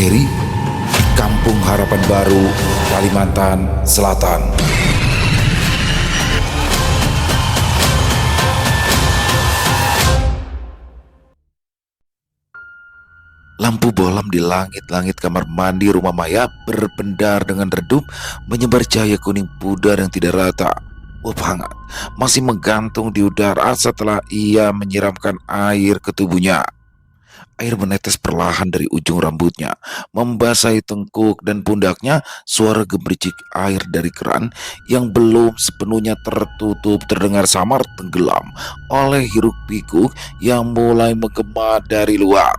Seri Kampung Harapan Baru, Kalimantan Selatan. Lampu bolam di langit-langit kamar mandi rumah Maya berpendar dengan redup, menyebar cahaya kuning pudar yang tidak rata. Uap hangat masih menggantung di udara setelah ia menyiramkan air ke tubuhnya. Air menetes perlahan dari ujung rambutnya, membasahi tengkuk dan pundaknya. Suara gemericik air dari keran yang belum sepenuhnya tertutup terdengar samar tenggelam oleh hiruk-pikuk yang mulai menggema dari luar.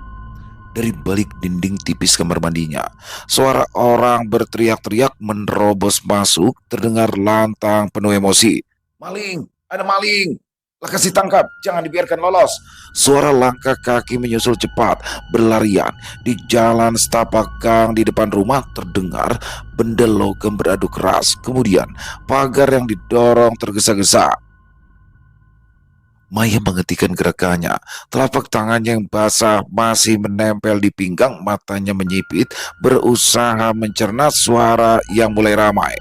Dari balik dinding tipis kamar mandinya, suara orang berteriak-teriak menerobos masuk, terdengar lantang penuh emosi. "Maling! Ada maling! Kasih tangkap, jangan dibiarkan lolos!" Suara langkah kaki menyusul cepat, berlarian. Di jalan setapak gang di depan rumah terdengar benda logam beradu keras. Kemudian pagar yang didorong tergesa-gesa. Maya menghentikan gerakannya. Telapak tangannya yang basah masih menempel di pinggang, matanya menyipit, berusaha mencerna suara yang mulai ramai.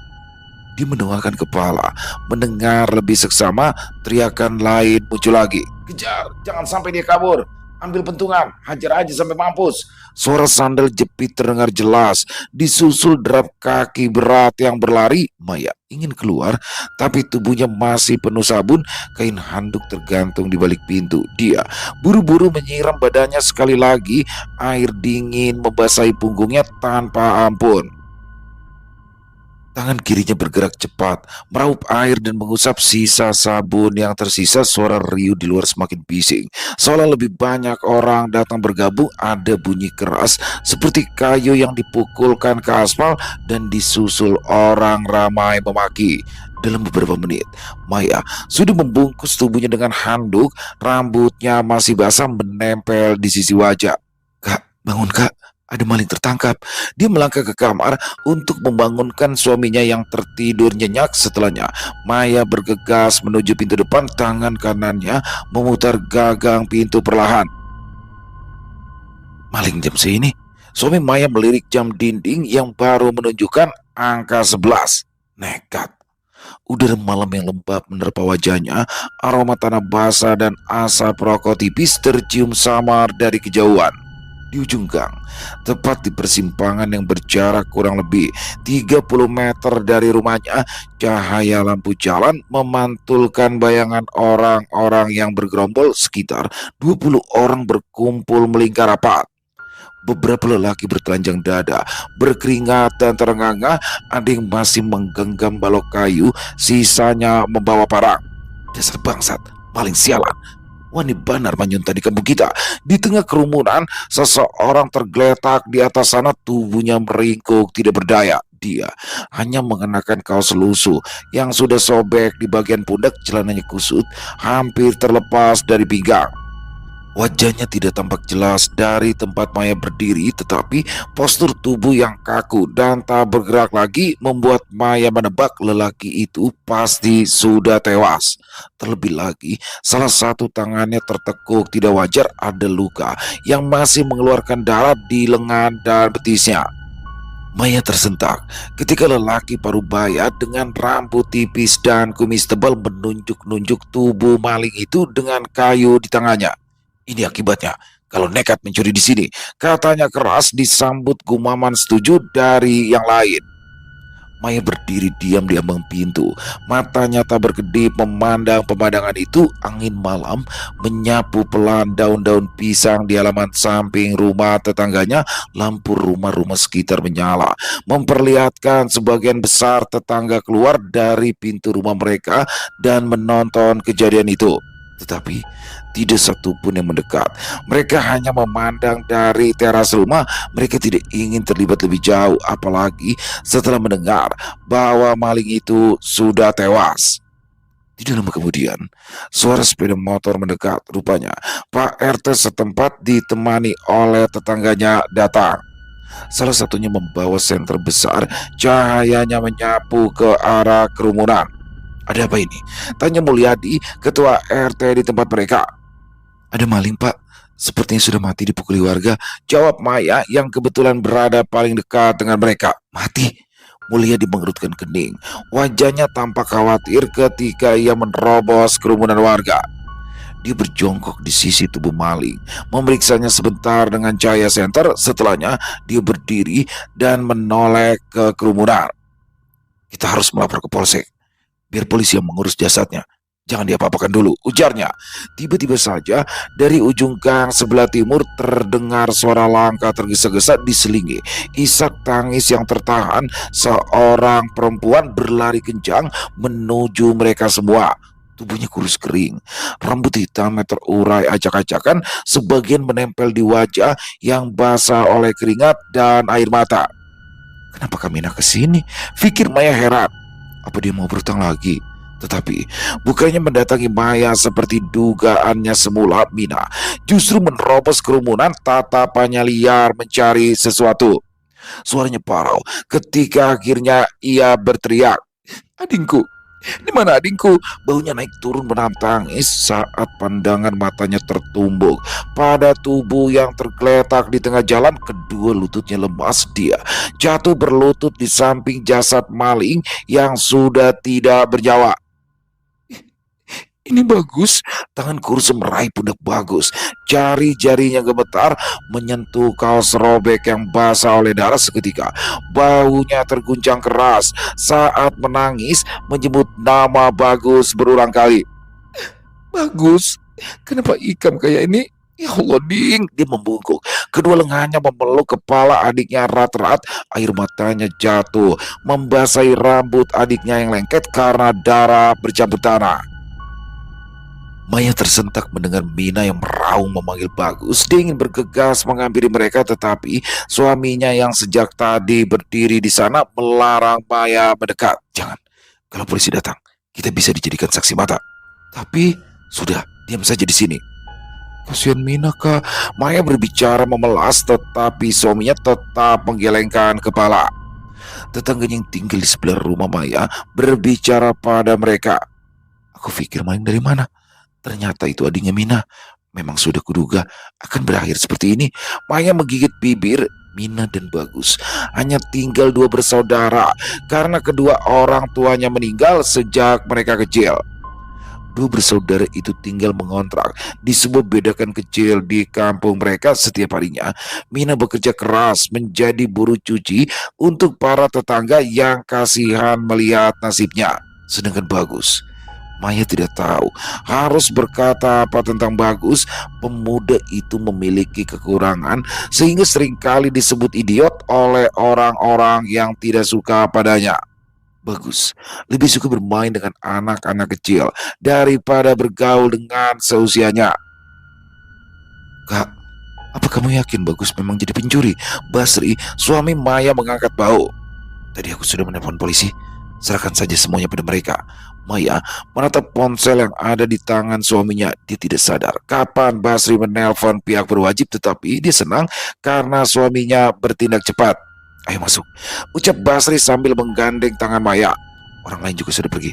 Dia menengahkan kepala, mendengar lebih seksama, teriakan lain muncul lagi. "Kejar, jangan sampai dia kabur. Ambil pentungan, hajar aja sampai mampus." Suara sandal jepit terdengar jelas, disusul derap kaki berat yang berlari. Maya ingin keluar, tapi tubuhnya masih penuh sabun, kain handuk tergantung di balik pintu. Dia buru-buru menyiram badannya sekali lagi, air dingin membasahi punggungnya tanpa ampun. Tangan kirinya bergerak cepat, meraup air dan mengusap sisa sabun yang tersisa. Suara riuh di luar semakin bising, seolah lebih banyak orang datang bergabung. Ada bunyi keras seperti kayu yang dipukulkan ke aspal dan disusul orang ramai memaki. Dalam beberapa menit, Maya sudah membungkus tubuhnya dengan handuk, rambutnya masih basah menempel di sisi wajah. "Kak, bangun kak, ada maling tertangkap." Dia melangkah ke kamar untuk membangunkan suaminya yang tertidur nyenyak. Setelahnya, Maya bergegas menuju pintu depan, tangan kanannya memutar gagang pintu perlahan. Maling jam segini? Suami Maya melirik jam dinding yang baru menunjukkan angka 11. Nekat. Udara malam yang lembab menerpa wajahnya, aroma tanah basah dan asap rokok tipis tercium samar dari kejauhan. Di ujung gang, tepat di persimpangan yang berjarak kurang lebih 30 meter dari rumahnya, cahaya lampu jalan memantulkan bayangan orang-orang yang bergerombol. Sekitar 20 orang berkumpul melingkar rapat. Beberapa lelaki bertelanjang dada, berkeringat dan terengah-engah. Ada yang masih menggenggam balok kayu, sisanya membawa parang. "Dasar bangsat, maling sialan. Wani Banar manyunta di kampung kita." Di tengah kerumunan, seseorang tergeletak di atas sana, tubuhnya meringkuk tidak berdaya. Dia hanya mengenakan kaos lusuh yang sudah sobek di bagian pundak, celananya kusut, hampir terlepas dari pinggang. Wajahnya tidak tampak jelas dari tempat Maya berdiri, tetapi postur tubuh yang kaku dan tak bergerak lagi membuat Maya menebak lelaki itu pasti sudah tewas. Terlebih lagi, salah satu tangannya tertekuk tidak wajar, ada luka yang masih mengeluarkan darah di lengan dan betisnya. Maya tersentak ketika lelaki parubaya dengan rambut tipis dan kumis tebal menunjuk-nunjuk tubuh maling itu dengan kayu di tangannya. "Ini akibatnya kalau nekat mencuri di sini," katanya keras, disambut gumaman setuju dari yang lain. Maya berdiri diam di ambang pintu, matanya tak berkedip memandang pemandangan itu. Angin malam menyapu pelan daun-daun pisang di halaman samping rumah tetangganya. Lampu rumah-rumah sekitar menyala, memperlihatkan sebagian besar tetangga keluar dari pintu rumah mereka dan menonton kejadian itu. Tetapi tidak satupun yang mendekat. Mereka hanya memandang dari teras rumah. Mereka tidak ingin terlibat lebih jauh, apalagi setelah mendengar bahwa maling itu sudah tewas. Tidak lama kemudian, suara sepeda motor mendekat. Rupanya Pak RT setempat ditemani oleh tetangganya datang. Salah satunya membawa senter besar, cahayanya menyapu ke arah kerumunan. "Ada apa ini?" tanya Mulyadi, ketua RT di tempat mereka. "Ada maling, Pak. Sepertinya sudah mati dipukuli warga, jawab Maya yang kebetulan berada paling dekat dengan mereka. Mati? Mulia dimengerutkan kening. Wajahnya tampak khawatir ketika ia menerobos kerumunan warga. Dia berjongkok di sisi tubuh maling, memeriksanya sebentar dengan cahaya senter. Setelahnya, dia berdiri dan menoleh ke kerumunan. Kita harus melapor ke polsek, biar polisi yang mengurus jasadnya. Jangan diapa-apakan dulu, ujarnya. Tiba-tiba saja, dari ujung gang sebelah timur terdengar suara langkah tergesa-gesa diselingi isak tangis yang tertahan. Seorang perempuan berlari kencang menuju mereka semua. Tubuhnya kurus kering, rambut hitamnya terurai acak-acakan, sebagian menempel di wajah yang basah oleh keringat dan air mata. Kenapa Kamina kesini? Pikir Maya heran. Apa dia mau berutang lagi? Tetapi bukannya mendatangi Maya seperti dugaannya semula. Mina justru menerobos kerumunan, tatapannya liar mencari sesuatu. Suaranya parau ketika akhirnya ia berteriak, "Adingku, di mana adingku?" Baunya naik turun menahan tangis saat pandangan matanya tertumbuk pada tubuh yang tergeletak di tengah jalan. Kedua lututnya lemas. Dia jatuh berlutut di samping jasad maling yang sudah tidak bernyawa. Ini Bagus. Tangan kurus meraih pundak Bagus. Jari-jarinya gemetar menyentuh kaos robek yang basah oleh darah. Seketika baunya terguncang keras saat menangis menyebut nama Bagus berulang kali. Bagus, kenapa ikam kayak ini? Ya Allah, Ding, dia membungkuk. Kedua lengannya memeluk kepala adiknya erat-erat. Air matanya jatuh membasahi rambut adiknya yang lengket karena darah bercampur tanah. Maya tersentak mendengar Mina yang meraung memanggil Bagus. Dia ingin bergegas menghampiri mereka, tetapi suaminya yang sejak tadi berdiri di sana melarang Maya mendekat. Jangan, kalau polisi datang, kita bisa dijadikan saksi mata. Tapi, sudah, diam saja di sini. Kasihan Mina, Kak. Maya berbicara memelas, tetapi suaminya tetap menggelengkan kepala. Tetangganya yang tinggal di sebelah rumah Maya berbicara pada mereka. Aku pikir maling dari mana? Ternyata itu adiknya Mina. Memang sudah kuduga akan berakhir seperti ini. Maya menggigit bibir. Mina dan Bagus hanya tinggal dua bersaudara karena kedua orang tuanya meninggal sejak mereka kecil. Dua bersaudara itu tinggal mengontrak di sebuah bedakan kecil di kampung mereka. Setiap harinya Mina bekerja keras menjadi buruh cuci untuk para tetangga yang kasihan melihat nasibnya. Sedangkan Bagus, Maya tidak tahu harus berkata apa tentang Bagus. Pemuda itu memiliki kekurangan sehingga seringkali disebut idiot oleh orang-orang yang tidak suka padanya. Bagus lebih suka bermain dengan anak-anak kecil daripada bergaul dengan seusianya. Kak, apa kamu yakin Bagus memang jadi pencuri? Basri, suami Maya, mengangkat bau. Tadi aku sudah menelpon polisi. Serahkan saja semuanya pada mereka. Maya menatap ponsel yang ada di tangan suaminya. Dia tidak sadar kapan Basri menelpon pihak berwajib, tetapi dia senang karena suaminya bertindak cepat. Ayo masuk, ucap Basri sambil menggandeng tangan Maya. Orang lain juga sudah pergi.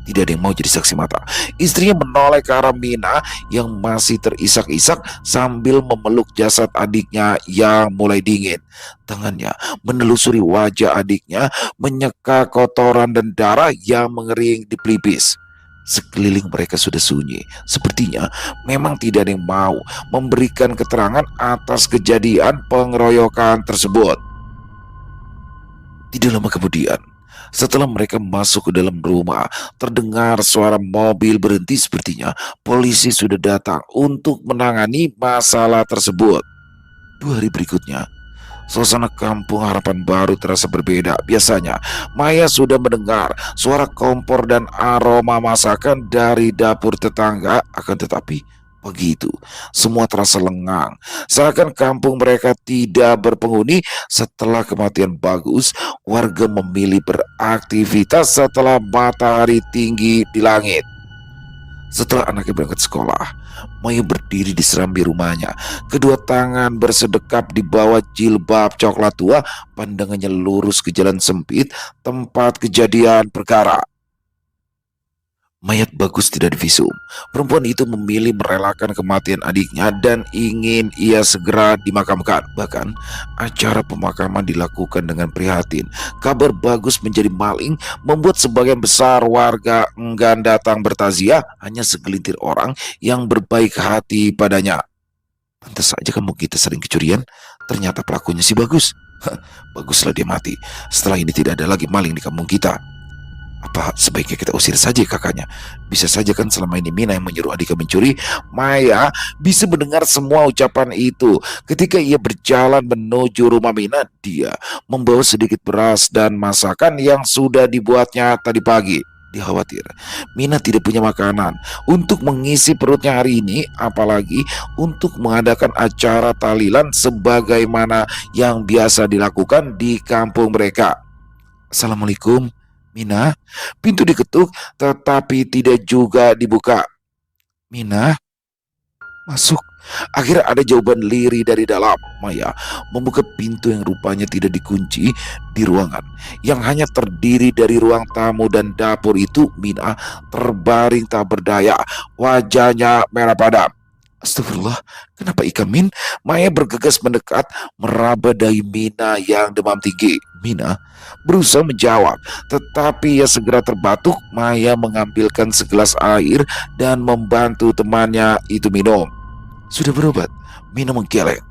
Tidak ada yang mau jadi saksi mata. Istrinya menoleh ke arah Mina yang masih terisak-isak sambil memeluk jasad adiknya yang mulai dingin. Tangannya menelusuri wajah adiknya, menyeka kotoran dan darah yang mengering di pelipis. Sekeliling mereka sudah sunyi. Sepertinya memang tidak ada yang mau memberikan keterangan atas kejadian pengeroyokan tersebut. Tidak lama kemudian, setelah mereka masuk ke dalam rumah, terdengar suara mobil berhenti. Sepertinya polisi sudah datang untuk menangani masalah tersebut. 2 hari berikutnya, suasana kampung Harapan Baru terasa berbeda. Biasanya, Maya sudah mendengar suara kompor dan aroma masakan dari dapur tetangga. Akan tetapi, pagi itu, semua terasa lengang. Seakan kampung mereka tidak berpenghuni. Setelah kematian Bagus, warga memilih beraktivitas setelah matahari tinggi di langit. Setelah anaknya berangkat sekolah, Maya berdiri di serambi rumahnya. Kedua tangan bersedekap di bawah jilbab coklat tua. Pandangannya lurus ke jalan sempit tempat kejadian perkara. Mayat Bagus tidak divisum. Perempuan itu memilih merelakan kematian adiknya dan ingin ia segera dimakamkan. Bahkan, acara pemakaman dilakukan dengan prihatin. Kabar Bagus menjadi maling membuat sebagian besar warga enggan datang bertaziah, hanya segelintir orang yang berbaik hati padanya. Pantas saja kamu kita sering kecurian. Ternyata pelakunya si Bagus. Baguslah dia mati. Setelah ini tidak ada lagi maling di kampung kita. Apa sebaiknya kita usir saja kakaknya? Bisa saja kan selama ini Mina yang menyuruh adiknya mencuri. Maya bisa mendengar semua ucapan itu. Ketika ia berjalan menuju rumah Mina, dia membawa sedikit beras dan masakan yang sudah dibuatnya tadi pagi. Dia khawatir Mina tidak punya makanan untuk mengisi perutnya hari ini, apalagi untuk mengadakan acara tahlilan sebagaimana yang biasa dilakukan di kampung mereka. Assalamualaikum, Mina. Pintu diketuk tetapi tidak juga dibuka. Mina, masuk. Akhirnya ada jawaban lirih dari dalam. Maya membuka pintu yang rupanya tidak dikunci di ruangan yang hanya terdiri dari ruang tamu dan dapur itu. Mina terbaring tak berdaya, wajahnya merah padam. Astagfirullah, kenapa Ikamin? Maya bergegas mendekat, meraba dahi Mina yang demam tinggi. Mina berusaha menjawab, tetapi ia segera terbatuk. Maya mengambilkan segelas air dan membantu temannya itu minum. Sudah berobat? Mina menggeleng.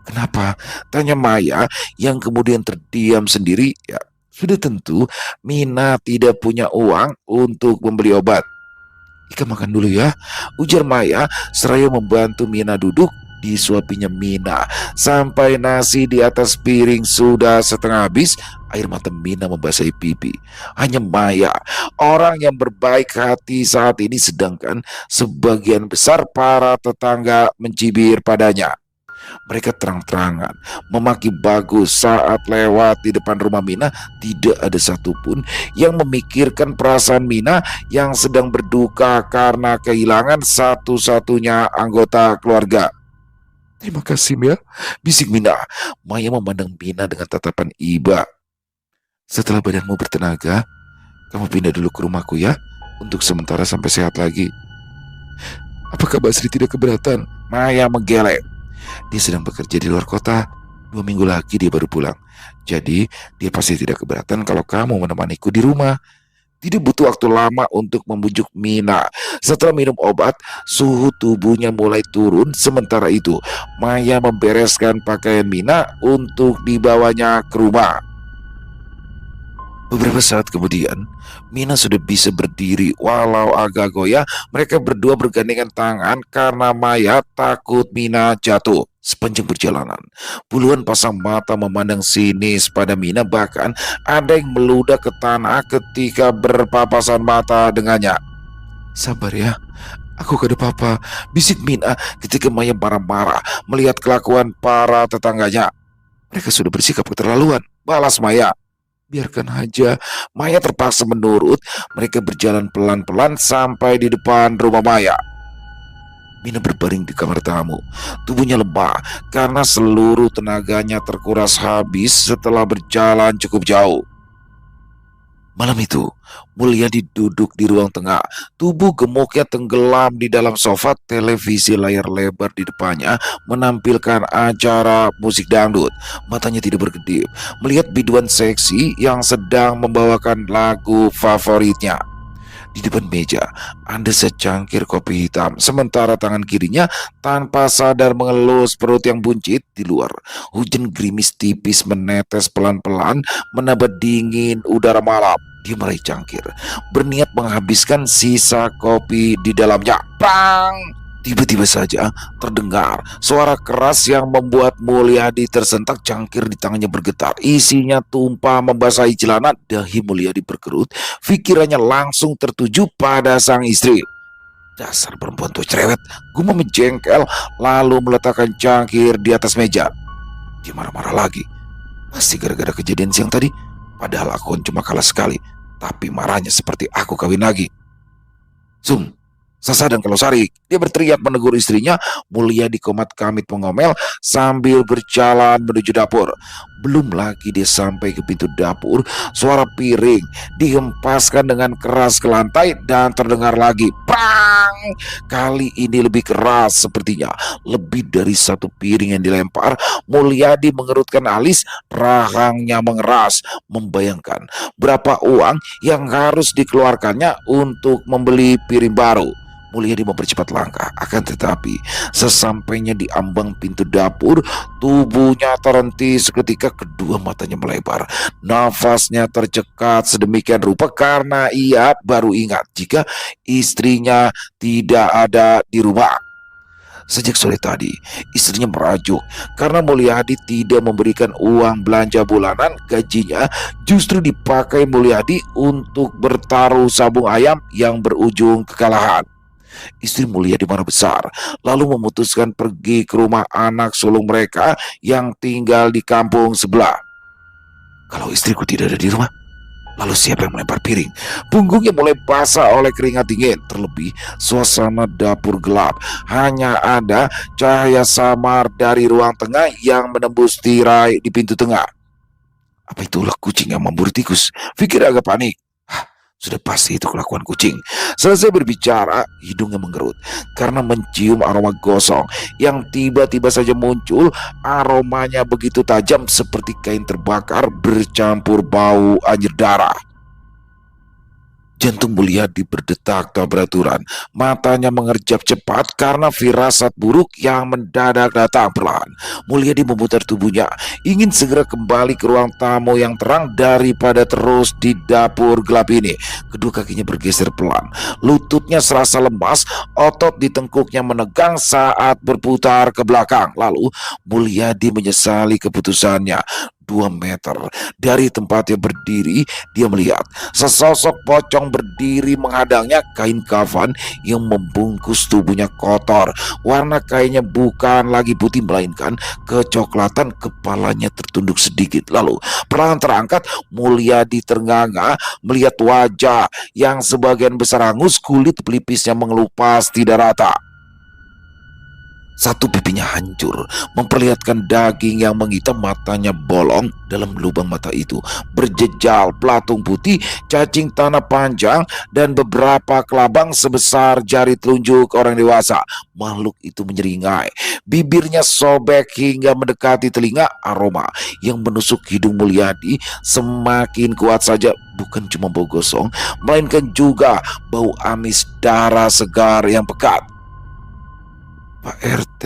Kenapa? Tanya Maya yang kemudian terdiam sendiri. Ya, sudah tentu Mina tidak punya uang untuk membeli obat. Ika makan dulu ya, ujar Maya seraya membantu Mina duduk. Disuapinya Mina sampai nasi di atas piring sudah setengah habis. Air mata Mina membasahi pipi. Hanya Maya, orang yang berbaik hati saat ini, sedangkan sebagian besar para tetangga mencibir padanya. Mereka terang-terangan memaki Bagus saat lewat di depan rumah Mina. Tidak ada satupun yang memikirkan perasaan Mina yang sedang berduka karena kehilangan satu-satunya anggota keluarga. Terima kasih ya, bisik Mina. Maya memandang Mina dengan tatapan iba. Setelah badanmu bertenaga, kamu pindah dulu ke rumahku ya, untuk sementara sampai sehat lagi. Apakah Basri tidak keberatan? Maya menggeleng. Dia sedang bekerja di luar kota. 2 minggu lagi dia baru pulang. Jadi dia pasti tidak keberatan kalau kamu menemaniku di rumah. Tidak butuh waktu lama untuk membujuk Mina. Setelah minum obat, suhu tubuhnya mulai turun. Sementara itu, Maya membereskan pakaian Mina untuk dibawanya ke rumah. Beberapa saat kemudian, Mina sudah bisa berdiri walau agak goyah. Mereka berdua bergandengan tangan karena Maya takut Mina jatuh. Sepanjang perjalanan, puluhan pasang mata memandang sinis pada Mina. Bahkan ada yang meludah ke tanah ketika berpapasan mata dengannya. Sabar ya, aku gak ada apa-apa, bisik Mina ketika Maya marah-marah melihat kelakuan para tetangganya. Mereka sudah bersikap keterlaluan, balas Maya. Biarkan aja. Maya terpaksa menurut. Mereka berjalan pelan-pelan sampai di depan rumah Maya. Mina berbaring di kamar tamu. Tubuhnya lemah karena seluruh tenaganya terkuras habis setelah berjalan cukup jauh. Malam itu, Mulyadi duduk di ruang tengah. Tubuh gemuknya tenggelam di dalam sofa. Televisi layar lebar di depannya menampilkan acara musik dangdut. Matanya tidak berkedip melihat biduan seksi yang sedang membawakan lagu favoritnya. Di depan meja ada secangkir kopi hitam, sementara tangan kirinya tanpa sadar mengelus perut yang buncit. Di luar, hujan gerimis tipis menetes pelan-pelan, menambah dingin udara malam. Dia meraih cangkir, berniat menghabiskan sisa kopi di dalamnya. Bang! Tiba-tiba saja terdengar suara keras yang membuat Mulyadi tersentak. Cangkir di tangannya bergetar, isinya tumpah membasahi celana. Dahi Mulyadi berkerut, pikirannya langsung tertuju pada sang istri. Dasar perempuan tuh cerewet, gumam menjengkel lalu meletakkan cangkir di atas meja. Dia marah-marah lagi, pasti gara-gara kejadian siang tadi. Padahal aku cuma kalah sekali, tapi marahnya seperti aku kawin lagi. Zoom. Sasa dan Kalosari. Dia berteriak menegur istrinya. Mulyadi komat kamit mengomel sambil berjalan menuju dapur. Belum lagi dia sampai ke pintu dapur, suara piring dihempaskan dengan keras ke lantai dan terdengar lagi bang. Kali ini lebih keras sepertinya. Lebih dari satu piring yang dilempar. Mulyadi mengerutkan alis, rahangnya mengeras, membayangkan berapa uang yang harus dikeluarkannya untuk membeli piring baru. Mulyadi mempercepat langkah, akan tetapi sesampainya di ambang pintu dapur, tubuhnya terhenti seketika, kedua matanya melebar. Nafasnya tercekat sedemikian rupa karena ia baru ingat jika istrinya tidak ada di rumah. Sejak sore tadi, istrinya merajuk karena Mulyadi tidak memberikan uang belanja bulanan. Gajinya justru dipakai Mulyadi untuk bertaruh sabung ayam yang berujung kekalahan. Istri Mulyadi marah besar, lalu memutuskan pergi ke rumah anak sulung mereka yang tinggal di kampung sebelah. Kalau istriku tidak ada di rumah, lalu siapa yang melempar piring? Punggungnya mulai basah oleh keringat dingin. Terlebih suasana dapur gelap, hanya ada cahaya samar dari ruang tengah yang menembus tirai di pintu tengah. Apa itulah kucing yang memburu tikus? Pikir agak panik. Sudah pasti itu kelakuan kucing. Selesai berbicara, hidungnya menggerut karena mencium aroma gosong yang tiba-tiba saja muncul. Aromanya begitu tajam seperti kain terbakar bercampur bau anjir darah. Jantung Mulyadi berdetak tak beraturan. Matanya mengerjap cepat karena firasat buruk yang mendadak datang perlahan. Mulyadi memutar tubuhnya, ingin segera kembali ke ruang tamu yang terang daripada terus di dapur gelap ini. Kedua kakinya bergeser pelan. Lututnya serasa lemas, otot di tengkuknya menegang saat berputar ke belakang. Lalu Mulyadi menyesali keputusannya. 2 meter dari tempatnya berdiri, dia melihat sesosok pocong berdiri menghadangnya. Kain kafan yang membungkus tubuhnya kotor. Warna kainnya bukan lagi putih melainkan kecoklatan. Kepalanya tertunduk sedikit, lalu perlahan terangkat. Mulyadi ternganga melihat wajah yang sebagian besar hangus, kulit pelipisnya mengelupas tidak rata. Satu pipinya hancur, memperlihatkan daging yang menghitam. Matanya bolong, dalam lubang mata itu berjejal pelatung putih, cacing tanah panjang, dan beberapa kelabang sebesar jari telunjuk orang dewasa. Makhluk itu menyeringai, bibirnya sobek hingga mendekati telinga. Aroma yang menusuk hidung Mulyadi semakin kuat saja. Bukan cuma bau gosong, melainkan juga bau amis darah segar yang pekat. Pak RT,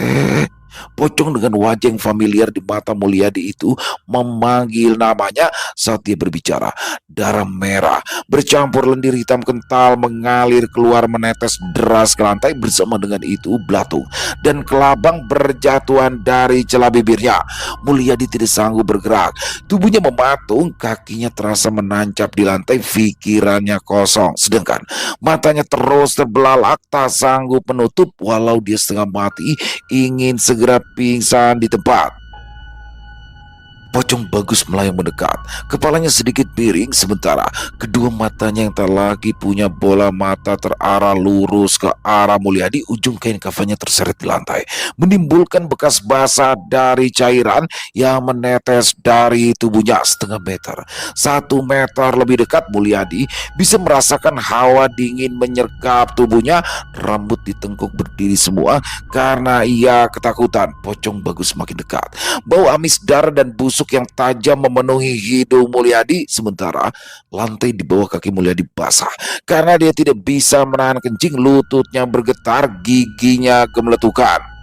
pocong dengan wajah yang familiar di mata Mulyadi itu memanggil namanya saat dia berbicara. Darah merah bercampur lendir hitam kental mengalir keluar menetes deras ke lantai. Bersama dengan itu belatung dan kelabang berjatuhan dari celah bibirnya. Mulyadi tidak sanggup bergerak. Tubuhnya mematung, kakinya terasa menancap di lantai. Pikirannya kosong, sedangkan matanya terus terbelalak, tak sanggup menutup. Walau dia setengah mati, ingin segera pingsan di tempat. Pocong Bagus melayang mendekat. Kepalanya sedikit miring, sementara kedua matanya yang tak lagi punya bola mata terarah lurus ke arah Mulyadi. Ujung kain kafannya terseret di lantai, menimbulkan bekas basah dari cairan yang menetes dari tubuhnya. Setengah meter, 1 meter lebih dekat, Mulyadi bisa merasakan hawa dingin menyergap tubuhnya. Rambut di tengkuk berdiri semua karena ia ketakutan. Pocong Bagus makin dekat. Bau amis darah dan busuk yang tajam memenuhi hidung Mulyadi. Sementara lantai di bawah kaki Mulyadi basah karena dia tidak bisa menahan kencing. Lututnya bergetar, giginya gemeletukan.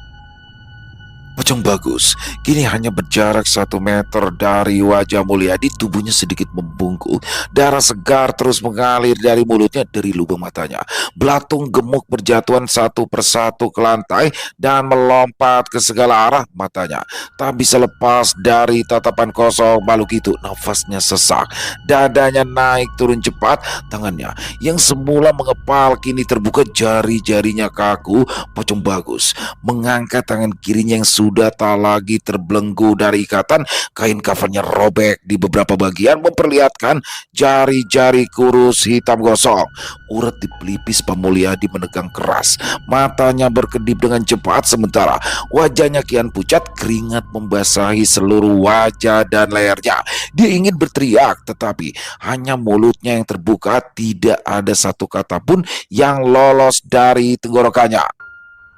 Pocong Bagus kini hanya berjarak 1 meter dari wajah Mulyadi. Tubuhnya sedikit membungkuk. Darah segar terus mengalir dari mulutnya, dari lubang matanya. Belatung gemuk berjatuhan satu persatu ke lantai dan melompat ke segala arah. Matanya tak bisa lepas dari tatapan kosong makhluk itu. Nafasnya sesak, dadanya naik turun cepat. Tangannya yang semula mengepal kini terbuka, jari-jarinya kaku. Pocong Bagus mengangkat tangan kirinya yang sudah tak lagi terbelenggu dari ikatan. Kain kafannya robek di beberapa bagian, memperlihatkan jari-jari kurus hitam gosong. Urat di pelipis Pamulyadi menegang keras, matanya berkedip dengan cepat, sementara wajahnya kian pucat, keringat membasahi seluruh wajah dan lehernya. Dia ingin berteriak, tetapi hanya mulutnya yang terbuka, tidak ada satu kata pun yang lolos dari tenggorokannya.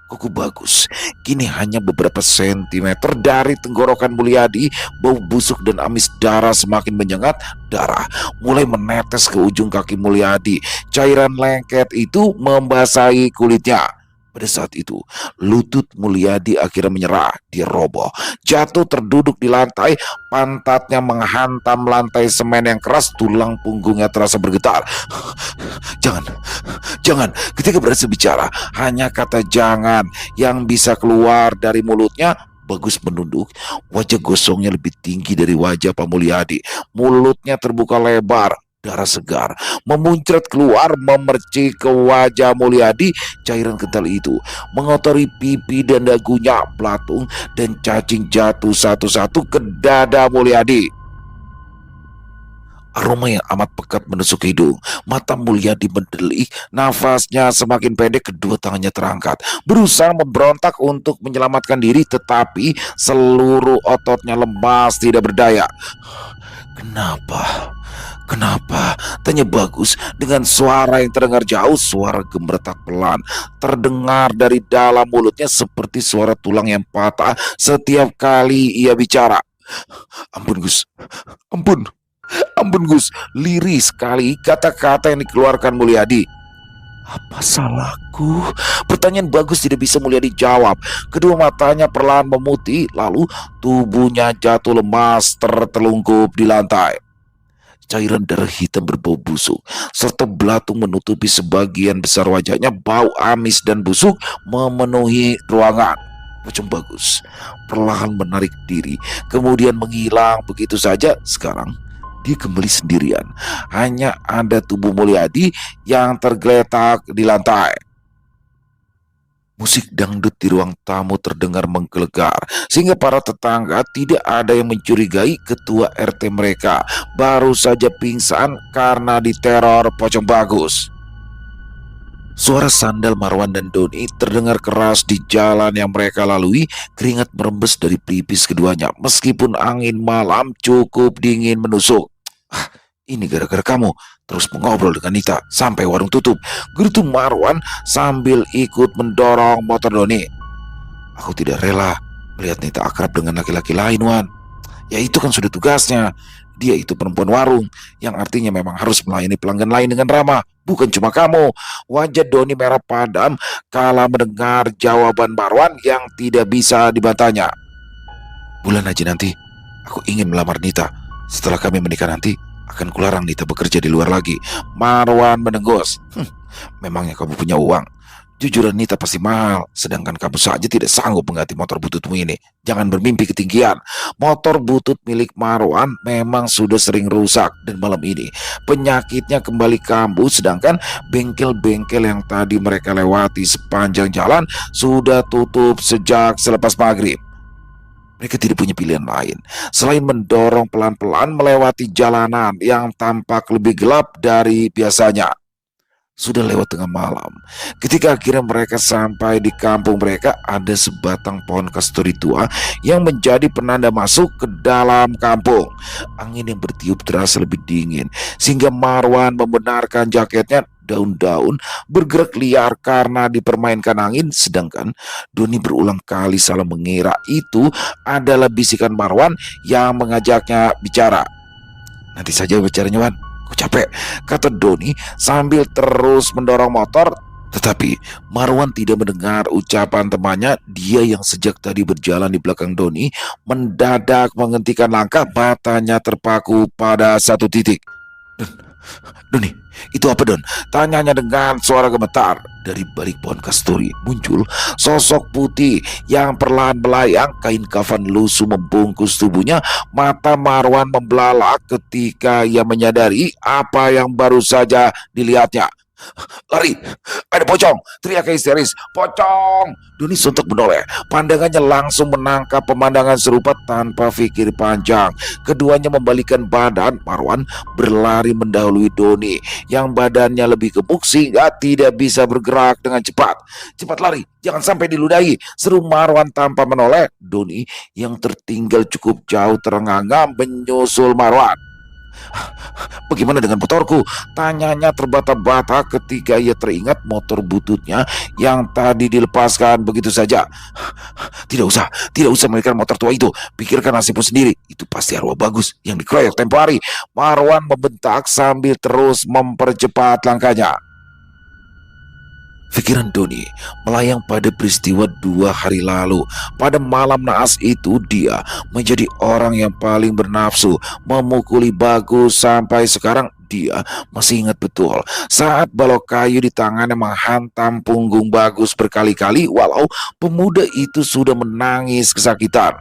Kuku Bagus kini hanya beberapa sentimeter dari tenggorokan Mulyadi. Bau busuk dan amis darah semakin menyengat. Darah mulai menetes ke ujung kaki Mulyadi. Cairan lengket itu membasahi kulitnya. Pada saat itu, lutut Mulyadi akhirnya menyerah. Dia roboh, jatuh terduduk di lantai, pantatnya menghantam lantai semen yang keras, tulang punggungnya terasa bergetar. Jangan, jangan. Ketika berhasil bicara, hanya kata jangan yang bisa keluar dari mulutnya. Bagus menunduk, wajah gosongnya lebih tinggi dari wajah Pamulyadi. Mulutnya terbuka lebar, darah segar memuncrat keluar memercik ke wajah Mulyadi. Cairan kental itu mengotori pipi dan dagunya. Belatung dan cacing jatuh satu-satu ke dada Mulyadi. Aroma yang amat pekat menusuk hidung. Mata Mulyadi mendelik, nafasnya semakin pendek, kedua tangannya terangkat, berusaha memberontak untuk menyelamatkan diri, tetapi seluruh ototnya lemas, tidak berdaya. Kenapa? Kenapa? Tanya Bagus dengan suara yang terdengar jauh. Suara gemeretak pelan terdengar dari dalam mulutnya, seperti suara tulang yang patah setiap kali ia bicara. Ampun Gus, ampun, ampun Gus. Lirih sekali kata-kata yang dikeluarkan Mulyadi. Apa salahku? Pertanyaan Bagus tidak bisa Mulyadi jawab. Kedua matanya perlahan memutih, lalu tubuhnya jatuh lemas tertelungkup di lantai. Cairan darah hitam berbau busuk serta belatung menutupi sebagian besar wajahnya. Bau amis dan busuk memenuhi ruangan. Pocong Bagus perlahan menarik diri, kemudian menghilang begitu saja. Sekarang dia kembali sendirian. Hanya ada tubuh Mulyadi yang tergeletak di lantai. Musik dangdut di ruang tamu terdengar menggelegar, sehingga para tetangga tidak ada yang mencurigai ketua RT mereka baru saja pingsan karena diteror Pocong Bagus. Suara sandal Marwan dan Doni terdengar keras di jalan yang mereka lalui. Keringat merembes dari pelipis keduanya, meskipun angin malam cukup dingin menusuk. Ini gara-gara kamu terus mengobrol dengan Nita sampai warung tutup, gerutu Marwan sambil ikut mendorong motor Doni. Aku tidak rela melihat Nita akrab dengan laki-laki lain, Wan. Ya itu kan sudah tugasnya. Dia itu perempuan warung, yang artinya memang harus melayani pelanggan lain dengan ramah, bukan cuma kamu. Wajah Doni merah padam kala mendengar jawaban Marwan yang tidak bisa dibantahnya. Bulan aja nanti, aku ingin melamar Nita. Setelah kami menikah nanti, akan kularang Nita bekerja di luar lagi. Marwan menenggos. Memangnya kamu punya uang? Jujuran Nita pasti mahal, sedangkan kamu saja tidak sanggup mengganti motor bututmu ini. Jangan bermimpi ketinggian. Motor butut milik Marwan memang sudah sering rusak, dan malam ini penyakitnya kembali kambuh, sedangkan bengkel-bengkel yang tadi mereka lewati sepanjang jalan sudah tutup sejak selepas maghrib. Mereka tidak punya pilihan lain selain mendorong pelan-pelan melewati jalanan yang tampak lebih gelap dari biasanya. Sudah lewat tengah malam, ketika akhirnya mereka sampai di kampung mereka, ada sebatang pohon kasturi tua yang menjadi penanda masuk ke dalam kampung. Angin yang bertiup terasa lebih dingin, sehingga Marwan membenarkan jaketnya. Daun-daun bergerak liar karena dipermainkan angin, sedangkan Doni berulang kali salah mengira itu adalah bisikan Marwan yang mengajaknya bicara. Nanti saja bicaranya, Wan. Aku capek, kata Doni sambil terus mendorong motor. Tetapi Marwan tidak mendengar ucapan temannya. Dia yang sejak tadi berjalan di belakang Doni mendadak menghentikan langkah, matanya terpaku pada satu titik. Doni, itu apa Don? Tanyanya dengan suara gemetar. Dari balik pohon kasturi muncul sosok putih yang perlahan melayang. Kain kafan lusuh membungkus tubuhnya. Mata Marwan membelalak ketika ia menyadari apa yang baru saja dilihatnya. Lari, ada pocong, teriak histeris. Pocong! Doni sontak menoleh. Pandangannya langsung menangkap pemandangan serupa tanpa pikir panjang. Keduanya membalikan badan. Marwan berlari mendahului Doni yang badannya lebih gemuk sehingga tidak bisa bergerak dengan cepat. Cepat lari, jangan sampai diludahi, seru Marwan tanpa menoleh. Doni yang tertinggal cukup jauh terengah-engah menyusul Marwan. Bagaimana dengan motorku? Tanyanya terbata-bata ketika ia teringat motor bututnya yang tadi dilepaskan begitu saja. Tidak usah memikirkan motor tua itu. Pikirkan nasibmu sendiri. Itu pasti arwah bagus yang dikeroyok tempo hari. Marwan membentak sambil terus mempercepat langkahnya. Pikiran Doni melayang pada peristiwa 2 hari lalu. Pada malam naas itu dia menjadi orang yang paling bernafsu memukuli Bagus. Sampai sekarang dia masih ingat betul saat balok kayu di tangannya menghantam punggung Bagus berkali-kali walau pemuda itu sudah menangis kesakitan.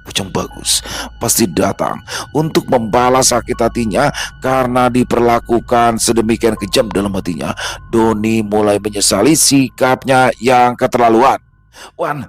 Pocong Bagus pasti datang untuk membalas sakit hatinya karena diperlakukan sedemikian kejam. Dalam hatinya Doni mulai menyesali sikapnya yang keterlaluan. Wan,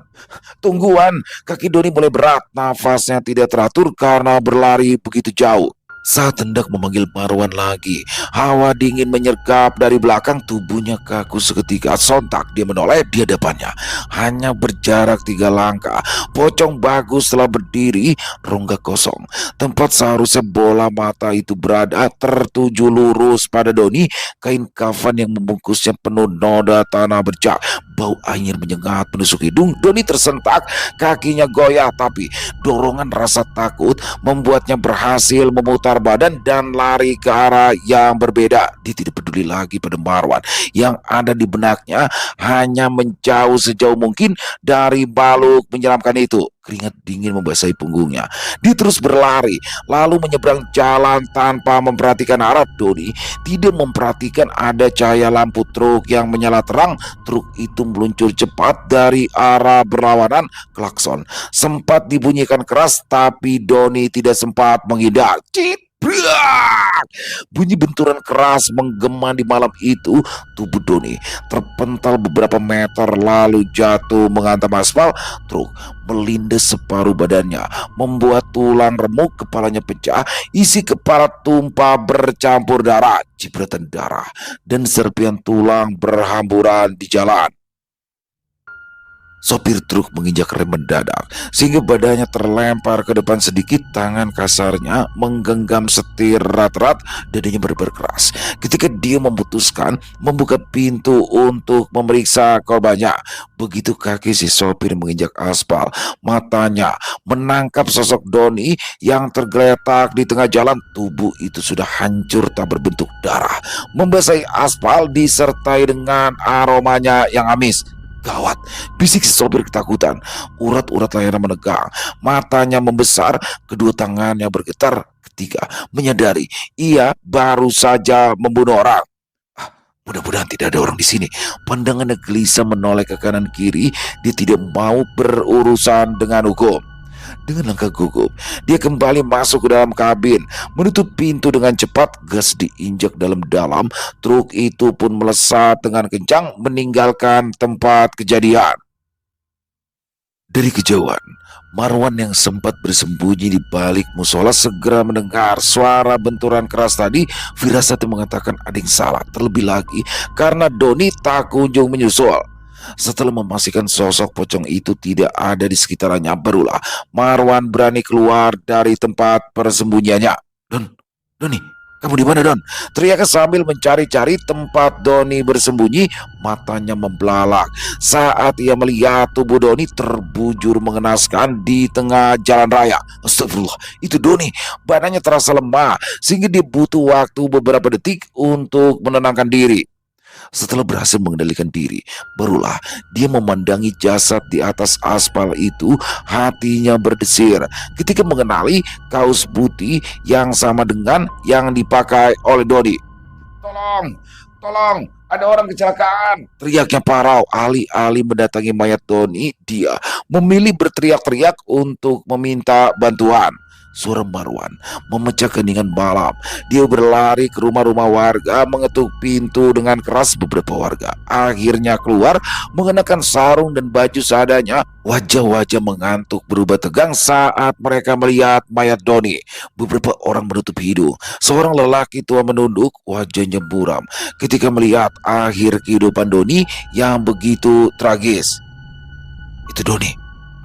tunggu Wan. Kaki Doni mulai berat, nafasnya tidak teratur karena berlari begitu jauh. Saat hendak memanggil Marwan lagi, hawa dingin menyergap dari belakang. Tubuhnya kaku seketika. Sontak dia menoleh di hadapannya. Hanya berjarak 3 langkah, Pocong Bagus telah berdiri, rongga kosong. Tempat seharusnya bola mata itu berada tertuju lurus pada Doni. Kain kafan yang membungkusnya penuh noda tanah bercak. Bau air menyengat menusuk hidung. Doni tersentak, kakinya goyah, tapi dorongan rasa takut membuatnya berhasil memutar badan dan lari ke arah yang berbeda. Dia tidak peduli lagi pada Marwan. Yang ada di benaknya hanya menjauh sejauh mungkin dari baluk menyeramkan itu. Keringat dingin membasahi punggungnya. Dia terus berlari, lalu menyeberang jalan tanpa memperhatikan arah. Doni tidak memperhatikan ada cahaya lampu truk yang menyala terang. Truk itu meluncur cepat dari arah berlawanan. Klakson sempat dibunyikan keras, tapi Doni tidak sempat menghindar. Cit! Brak! Bunyi benturan keras menggema di malam itu. Tubuh Doni terpental beberapa meter lalu jatuh menghantam aspal. Truk melindas separuh badannya, membuat tulang remuk, kepalanya pecah, isi kepala tumpah bercampur darah. Cipratan darah dan serpihan tulang berhamburan di jalan. Sopir truk menginjak rem mendadak sehingga badannya terlempar ke depan sedikit. Tangan kasarnya menggenggam setir erat-erat, dadanya berkeras ketika dia memutuskan membuka pintu untuk memeriksa korbannya. Begitu kaki si sopir menginjak aspal, matanya menangkap sosok Doni yang tergeletak di tengah jalan. Tubuh itu sudah hancur tak berbentuk, darah membasahi aspal disertai dengan aromanya yang amis. Gawat, bisik si sopir ketakutan. Urat-urat lehernya menegang, matanya membesar, kedua tangannya bergetar ketika menyadari ia baru saja membunuh orang. Mudah-mudahan tidak ada orang di sini. Pandangannya gelisah menoleh ke kanan kiri. Dia tidak mau berurusan dengan hukum. Dengan langkah gugup, dia kembali masuk ke dalam kabin, menutup pintu dengan cepat. Gas diinjak dalam-dalam. Truk itu pun melesat dengan kencang meninggalkan tempat kejadian. Dari kejauhan, Marwan yang sempat bersembunyi di balik musola segera mendengar suara benturan keras tadi. Firasatnya mengatakan ada yang salah, terlebih lagi karena Doni tak kunjung menyusul. Setelah memastikan sosok pocong itu tidak ada di sekitarnya, barulah Marwan berani keluar dari tempat persembunyiannya. Doni, kamu di mana, Don? Teriaknya sambil mencari-cari tempat Doni bersembunyi. Matanya membelalak saat ia melihat tubuh Doni terbujur mengenaskan di tengah jalan raya. Astagfirullah, itu Doni. Badannya terasa lemah sehingga dia butuh waktu beberapa detik untuk menenangkan diri. Setelah berhasil mengendalikan diri, barulah dia memandangi jasad di atas aspal itu. Hatinya berdesir ketika mengenali kaos putih yang sama dengan yang dipakai oleh Dodi. Tolong, tolong, ada orang kecelakaan, teriaknya parau. Alih-alih mendatangi mayat Doni, dia memilih berteriak-teriak untuk meminta bantuan. Suara Marwan memecah keheningan malam. Dia berlari ke rumah-rumah warga, mengetuk pintu dengan keras. Beberapa warga akhirnya keluar mengenakan sarung dan baju seadanya. Wajah-wajah mengantuk berubah tegang saat mereka melihat mayat Doni. Beberapa orang menutup hidung. Seorang lelaki tua menunduk, wajahnya buram ketika melihat akhir kehidupan Doni yang begitu tragis. Itu Doni,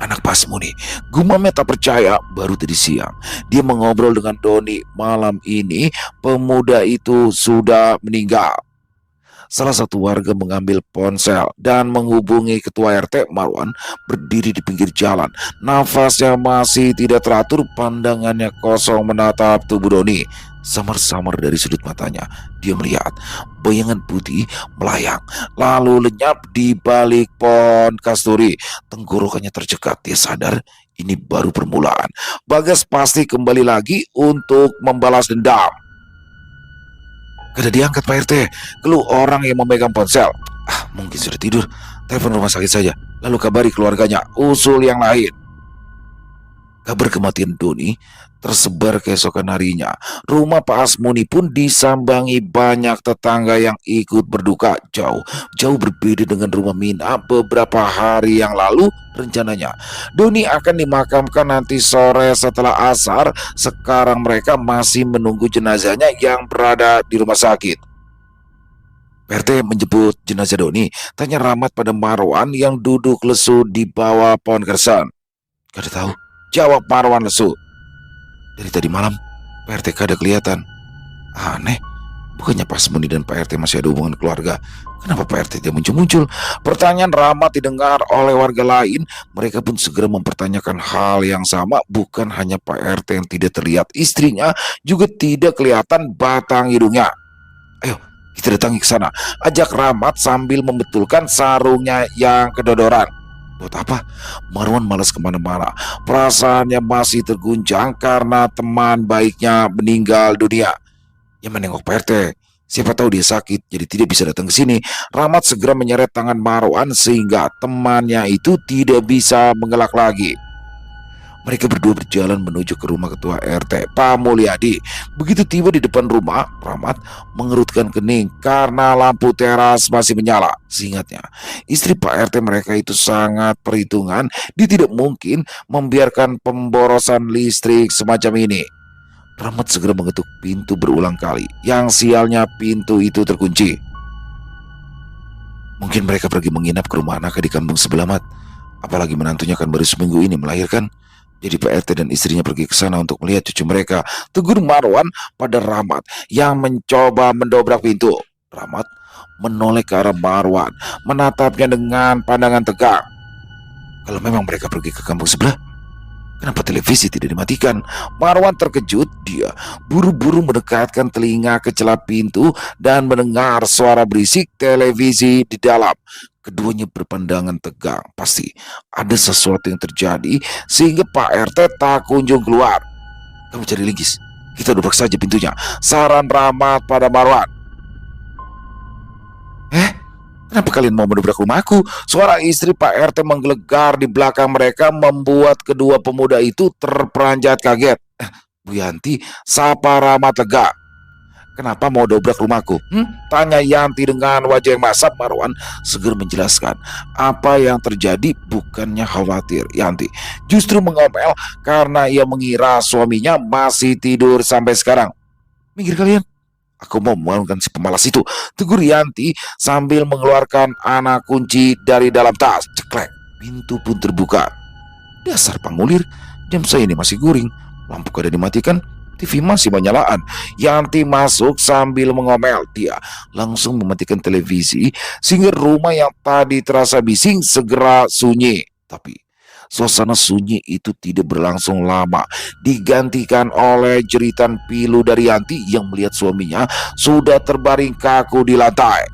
anak Pasmuni. Gumamnya tak percaya. Baru tadi siang dia mengobrol dengan Doni. Malam ini pemuda itu sudah meninggal. Salah satu warga mengambil ponsel dan menghubungi ketua RT. Marwan berdiri di pinggir jalan. Nafasnya masih tidak teratur, pandangannya kosong menatap tubuh Doni. Samar-samar dari sudut matanya, dia melihat bayangan putih melayang, lalu lenyap di balik pohon kasturi. Tenggorokannya tercekat, dia sadar ini baru permulaan. Bagas pasti kembali lagi untuk membalas dendam. Kada diangkat Pak RT. Keluh orang yang memegang ponsel. Mungkin sudah tidur. Telepon rumah sakit saja, lalu kabari keluarganya, usul yang lain. Kabar kematian Doni tersebar keesokan harinya. Rumah Pak Asmuni pun disambangi banyak tetangga yang ikut berduka. Jauh berbeda dengan rumah Mina beberapa hari yang lalu. Rencananya Doni akan dimakamkan nanti sore setelah asar. Sekarang mereka masih menunggu jenazahnya yang berada di rumah sakit. PRT menjemput jenazah Doni, tanya Rahmat pada Marwan yang duduk lesu di bawah pohon kersan. Kada tahu, jawab Marwan lesu. Dari tadi malam PRT kada kelihatan. Aneh, bukannya Pasmuni dan Pak RT masih ada hubungan keluarga? Kenapa Pak RT tidak muncul-muncul? Pertanyaan Rahmat didengar oleh warga lain. Mereka pun segera mempertanyakan hal yang sama. Bukan hanya Pak RT yang tidak terlihat, istrinya juga tidak kelihatan batang hidungnya. Ayo, kita datangi ke sana, ajak Rahmat sambil membetulkan sarungnya yang kedodoran. Buat apa? Marwan malas kemana-mana. Perasaannya masih terguncang karena teman baiknya meninggal dunia. Yang menengok Pak RT. Siapa tahu dia sakit, jadi tidak bisa datang ke sini. Rahmat segera menyeret tangan Marwan sehingga temannya itu tidak bisa mengelak lagi. Mereka berdua berjalan menuju ke rumah ketua RT, Pak Mulyadi. Begitu tiba di depan rumah, Rahmat mengerutkan kening karena lampu teras masih menyala. Seingatnya, istri Pak RT mereka itu sangat perhitungan. Dia tidak mungkin membiarkan pemborosan listrik semacam ini. Rahmat segera mengetuk pintu berulang kali. Yang sialnya pintu itu terkunci. Mungkin mereka pergi menginap ke rumah anak di kampung sebelah Mat. Apalagi menantunya kan baru seminggu ini melahirkan. Jadi Pak RT dan istrinya pergi ke sana untuk melihat cucu mereka. Tegur Marwan pada Rahmat yang mencoba mendobrak pintu. Rahmat menoleh ke arah Marwan, menatapnya dengan pandangan tegang. Kalau memang mereka pergi ke kampung sebelah, kenapa televisi tidak dimatikan? Marwan terkejut. Dia buru-buru mendekatkan telinga ke celah pintu dan mendengar suara berisik televisi di dalam. Keduanya berpandangan tegang. Pasti ada sesuatu yang terjadi sehingga Pak RT tak kunjung keluar. Kamu cari linggis, kita dobrak saja pintunya, saran Rahmat pada Marwan. Kenapa kalian mau mendobrak rumahku? Suara istri Pak RT menggelegar di belakang mereka membuat kedua pemuda itu terperanjat kaget. Bu Yanti, sapa Rahmat lega. Kenapa mau dobrak rumahku? Tanya Yanti dengan wajah yang masam. Marwan segera menjelaskan apa yang terjadi. Bukannya khawatir, Yanti justru mengomel karena ia mengira suaminya masih tidur sampai sekarang. Minggir kalian, aku mau membangunkan si pemalas itu, tegur Yanti sambil mengeluarkan anak kunci dari dalam tas. Ceklek, pintu pun terbuka. Dasar Pangulir, jam saya ini masih guring. Lampu kada dimatikan, TV masih menyalakan. Yanti masuk sambil mengomel. Dia langsung mematikan televisi sehingga rumah yang tadi terasa bising segera sunyi. Tapi suasana sunyi itu tidak berlangsung lama, digantikan oleh jeritan pilu dari Yanti yang melihat suaminya sudah terbaring kaku di lantai.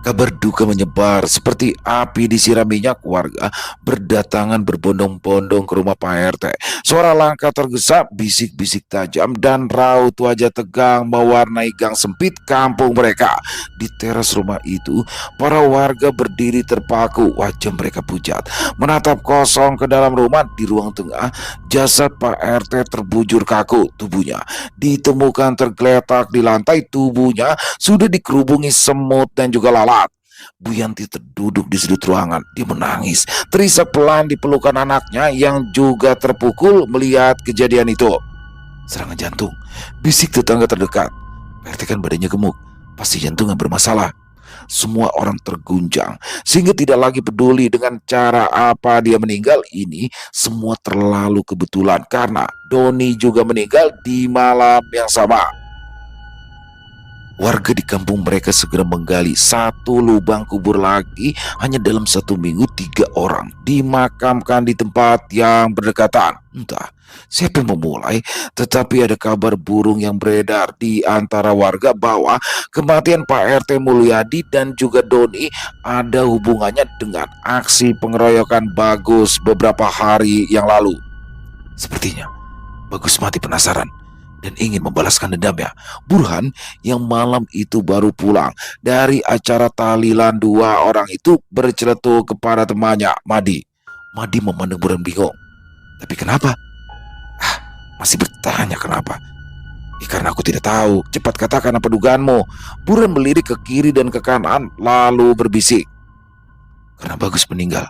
Kabar duka menyebar seperti api disiram minyak. Warga berdatangan berbondong-bondong ke rumah Pak RT. Suara langkah tergesa, bisik-bisik tajam, dan raut wajah tegang mewarnai gang sempit kampung mereka. Di teras rumah itu, para warga berdiri terpaku, wajah mereka pucat, menatap kosong ke dalam rumah. Di ruang tengah, jasad Pak RT terbujur kaku. Tubuhnya ditemukan tergeletak di lantai. Tubuhnya sudah dikerubungi semut dan juga lalat. Bu Yanti terduduk di sudut ruangan. Dia menangis, terisak pelan di pelukan anaknya yang juga terpukul melihat kejadian itu. Serangan jantung, bisik tetangga terdekat. Pak RT kan badannya gemuk, pasti jantungnya bermasalah. Semua orang terguncang sehingga tidak lagi peduli dengan cara apa dia meninggal. Ini semua terlalu kebetulan karena Doni juga meninggal di malam yang sama. Warga di kampung mereka segera menggali satu lubang kubur lagi. Hanya dalam 1 minggu 3 orang dimakamkan di tempat yang berdekatan. Entah siapa yang memulai, tetapi ada kabar burung yang beredar di antara warga bahwa kematian Pak RT Mulyadi dan juga Doni ada hubungannya dengan aksi pengeroyokan Bagus beberapa hari yang lalu. Sepertinya Bagus mati penasaran dan ingin membalaskan dendamnya. Burhan yang malam itu baru pulang dari acara tahlilan 2 orang itu berceletuk kepada temannya, Madi. Madi memandang Burhan bingung. Tapi kenapa? Ah, masih bertanya kenapa? Karena aku tidak tahu. Cepat katakan apa dugaanmu. Burhan melirik ke kiri dan ke kanan lalu berbisik. Karena Bagus meninggal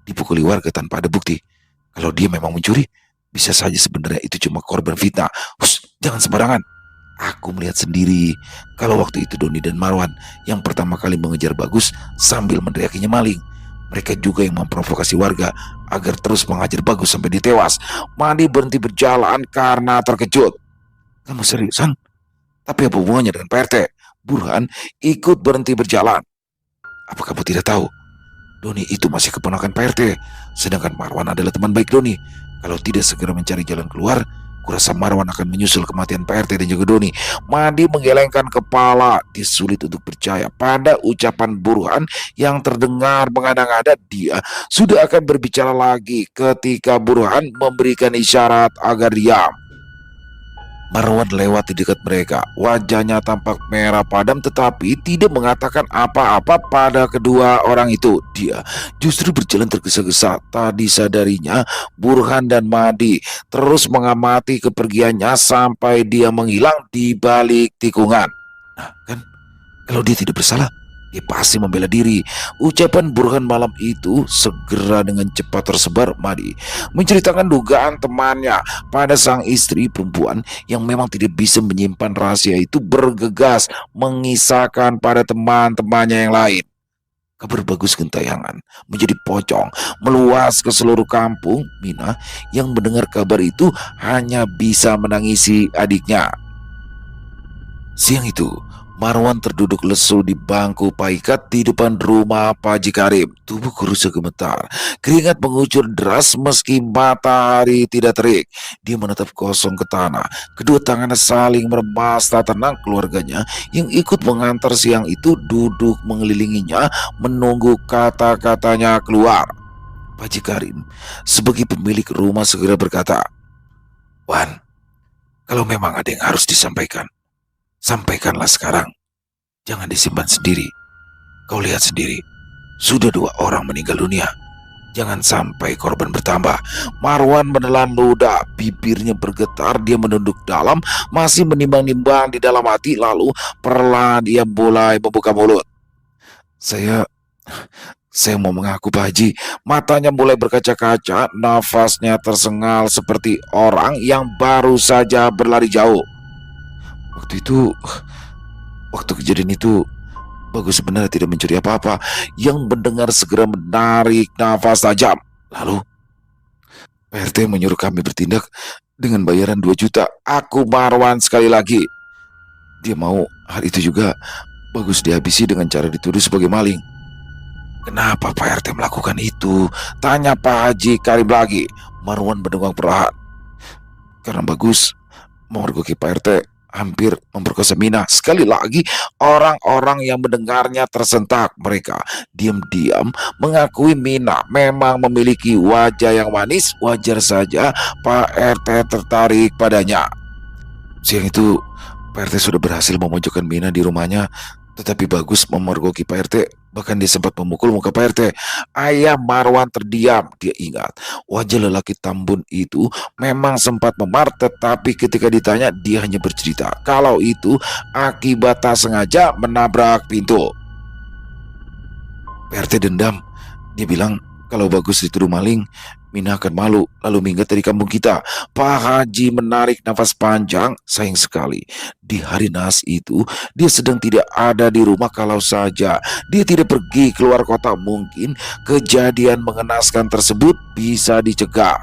dipukuli warga tanpa ada bukti. Kalau dia memang mencuri, bisa saja sebenarnya itu cuma korban fitnah. Hus, jangan sembarangan. Aku melihat sendiri kalau waktu itu Doni dan Marwan yang pertama kali mengejar Bagus sambil meneriakinya maling. Mereka juga yang memprovokasi warga agar terus mengajar Bagus sampai dia tewas. Mandi berhenti berjalan karena terkejut. Kamu seriusan? Tapi apa hubungannya dengan Pak RT? Burhan ikut berhenti berjalan. Apa kamu tidak tahu? Doni itu masih keponakan Pak RT, sedangkan Marwan adalah teman baik Doni. Kalau tidak segera mencari jalan keluar, kurasa Marwan akan menyusul kematian Pak RT dan juga Doni. Madi menggelengkan kepala. Dia sulit untuk percaya pada ucapan Burhan yang terdengar mengada-ngada. Dia sudah akan berbicara lagi ketika Burhan memberikan isyarat agar diam. Marwan lewat di dekat mereka. Wajahnya tampak merah padam tetapi tidak mengatakan apa-apa pada kedua orang itu. Dia justru berjalan tergesa-gesa. Tadi sadarinya Burhan dan Madi terus mengamati kepergiannya sampai dia menghilang di balik tikungan. Nah kan, kalau dia tidak bersalah, dia pasti membela diri. Ucapan Burhan malam itu segera dengan cepat tersebar. Madi menceritakan dugaan temannya pada sang istri perempuan yang memang tidak bisa menyimpan rahasia itu, bergegas mengisahkan pada teman-temannya yang lain. Kabar Bagus gentayangan menjadi pocong meluas ke seluruh kampung. Mina yang mendengar kabar itu hanya bisa menangisi adiknya. Siang itu, Marwan terduduk lesu di bangku paikat di depan rumah Pak Haji Karim. Tubuh kurusnya gemetar, keringat mengucur deras meski matahari tidak terik. Dia menatap kosong ke tanah. Kedua tangannya saling meremas tak tenang. Keluarganya yang ikut mengantar siang itu duduk mengelilinginya menunggu kata-katanya keluar. Pak Haji Karim sebagai pemilik rumah segera berkata, "Wan, kalau memang ada yang harus disampaikan, sampaikanlah sekarang. Jangan disimpan sendiri. Kau lihat sendiri, sudah 2 orang meninggal dunia. Jangan sampai korban bertambah." Marwan menelan ludah, bibirnya bergetar. Dia menunduk dalam, masih menimbang-nimbang di dalam hati. Lalu perlahan dia mulai membuka mulut. Saya mau mengaku Pak Haji. Matanya mulai berkaca-kaca, nafasnya tersengal seperti orang yang baru saja berlari jauh. Waktu kejadian itu, Bagus sebenarnya tidak mencuri apa-apa. Yang mendengar segera menarik nafas tajam. Lalu, Pak RT menyuruh kami bertindak dengan bayaran 2 juta. Aku Marwan sekali lagi. Dia mau hari itu juga Bagus dihabisi dengan cara dituduh sebagai maling. Kenapa Pak RT melakukan itu? Tanya Pak Haji Karim lagi. Marwan berdenggang perlahan. Karena Bagus memergoki Pak RT hampir memperkosa Mina. Sekali lagi, orang-orang yang mendengarnya tersentak. Mereka diam-diam mengakui Mina memang memiliki wajah yang manis. Wajar saja Pak RT tertarik padanya. Siang itu, Pak RT sudah berhasil memojokkan Mina di rumahnya, tetapi Bagus memergoki Pak RT. Bahkan dia sempat memukul muka Pak RT. Ayah Marwan terdiam. Dia ingat wajah lelaki tambun itu memang sempat memar, tetapi ketika ditanya dia hanya bercerita kalau itu akibat tak sengaja menabrak pintu. Pak RT dendam. Dia bilang kalau Bagus dituduh maling, Mina akan malu lalu minggat dari kampung kita. Pak Haji menarik nafas panjang. Sayang sekali, di hari naas itu dia sedang tidak ada di rumah. Kalau saja dia tidak pergi keluar kota, mungkin kejadian mengenaskan tersebut bisa dicegah.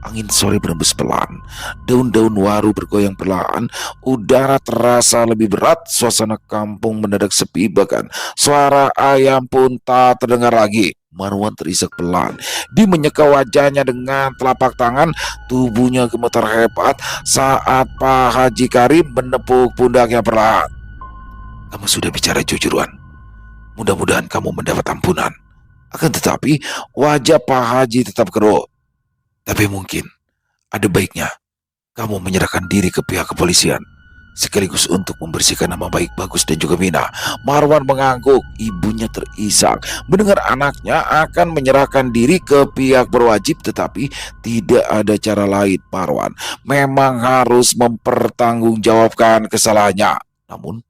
Angin sore berembus pelan, daun-daun waru bergoyang perlahan, udara terasa lebih berat, suasana kampung mendadak sepi, bahkan suara ayam pun tak terdengar lagi. Marwan terisak pelan. Dia menyeka wajahnya dengan telapak tangan, tubuhnya gemetar hebat saat Pak Haji Karim menepuk pundaknya perlahan. Kamu sudah bicara jujuran. Mudah-mudahan kamu mendapat ampunan. Akan tetapi wajah Pak Haji tetap keruh. Tapi mungkin ada baiknya kamu menyerahkan diri ke pihak kepolisian, sekaligus untuk membersihkan nama baik Bagus dan juga Mina. Marwan mengangguk, ibunya terisak mendengar anaknya akan menyerahkan diri ke pihak berwajib, tetapi tidak ada cara lain. Marwan memang harus mempertanggungjawabkan kesalahannya. Namun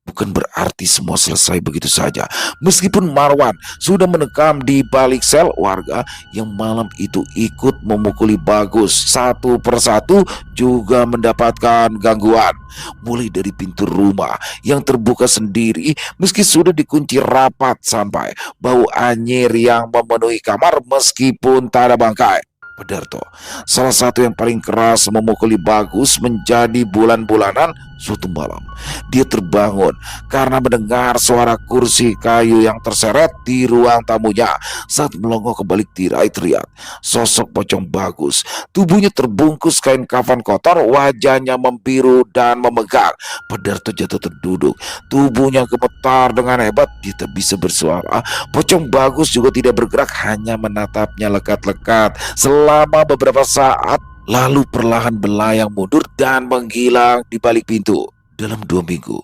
bukan berarti semua selesai begitu saja. Meskipun Marwan sudah menekam di balik sel, warga yang malam itu ikut memukuli Bagus satu persatu juga mendapatkan gangguan. Mulai dari pintu rumah yang terbuka sendiri meski sudah dikunci rapat, sampai bau anyir yang memenuhi kamar meskipun tak ada bangkai. Pedarto, salah satu yang paling keras memukuli Bagus menjadi bulan-bulanan. Suatu malam dia terbangun karena mendengar suara kursi kayu yang terseret di ruang tamunya. Saat melongo ke balik tirai, terlihat sosok pocong Bagus. Tubuhnya terbungkus kain kafan kotor, wajahnya membiru dan memegang. Pedarto jatuh terduduk, tubuhnya gemetar dengan hebat. Dia tak bisa bersuara. Pocong Bagus juga tidak bergerak, hanya menatapnya lekat-lekat selama beberapa saat, lalu perlahan melayang mundur dan menghilang di balik pintu. Dalam 2 minggu,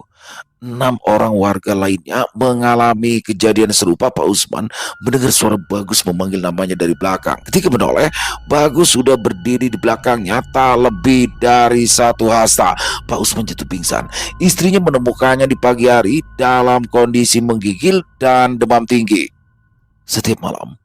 6 orang warga lainnya mengalami kejadian serupa. Pak Usman mendengar suara Bagus memanggil namanya dari belakang. Ketika menoleh, Bagus sudah berdiri di belakangnya tak lebih dari 1 hasta. Pak Usman jatuh pingsan. Istrinya menemukannya di pagi hari dalam kondisi menggigil dan demam tinggi. Setiap malam,